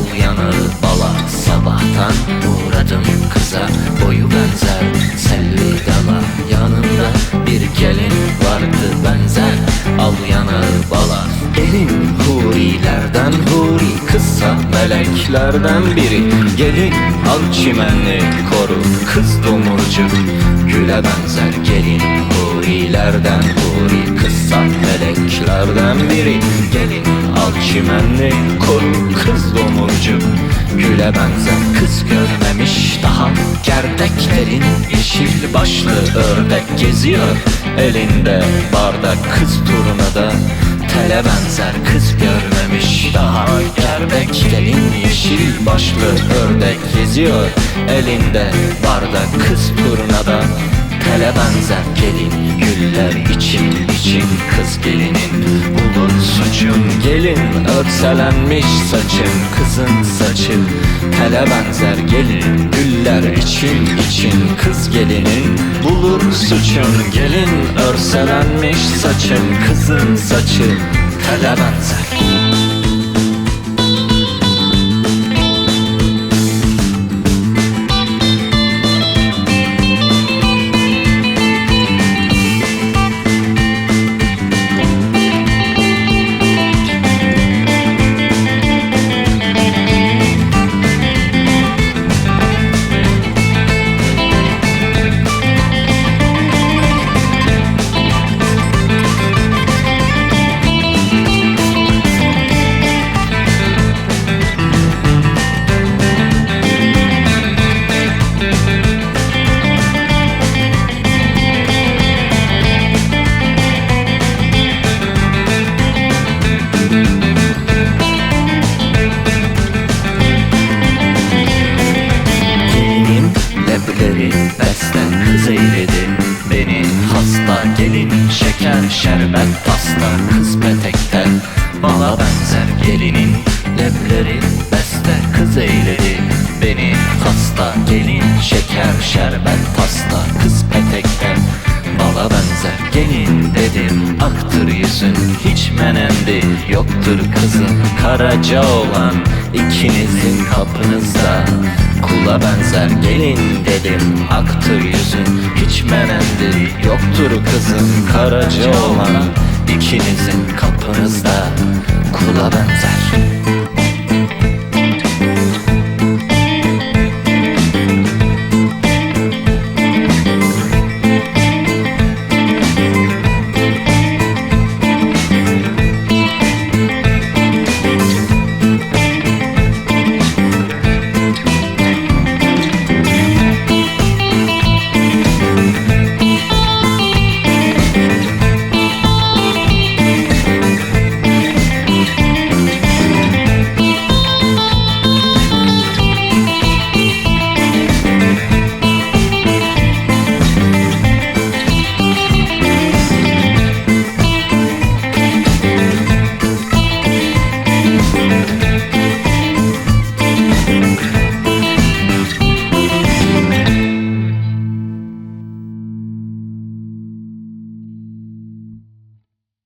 al yanağı bala. Sabahtan uğradım kıza, boyu benzer selvi dala. Yanımda bir gelin vardı benzer, al yanağı bala. Gelin hurilerden huri, kızsa meleklerden biri. Gelin al çimenli koru, kız domurcuk güle benzer. Gelin hurilerden huri, kızsa meleklerden biri. Gelin al çimenli koru, kız domurcuk güle benzer. Kız görmemiş daha gerdeklerin, yeşil başlı ördek geziyor elinde bardak. Kız turnada tele benzer, kız görmemiş daha gerdeklerin, yeşil başlı ördek geziyor elinde bardak. Kız turnada tele benzer. Gelin güller için kız gelinin bulur suçun. Gelin örselenmiş saçın, kızın saçı tele benzer. Gelin güller için kız gelinin bulur suçun. Gelin örselenmiş saçın, kızın saçı tele benzer. Beste kız eyledi beni hasta. Gelin şeker şerbet pasta, kız petekten bala benzer. Gelinin lebleri beste kız eyledi beni hasta. Gelin şeker şerbet pasta, kız petekten bala benzer. Gelin dedim aktır yüzün, hiç menendi yoktur kızın. Karaca olan ikinizin kapınızda kula benzer. Gelin dedim aktır yüzün, hiç menendi yoktur kızın. Karaca olan ikinizin kapınızda kula benzer.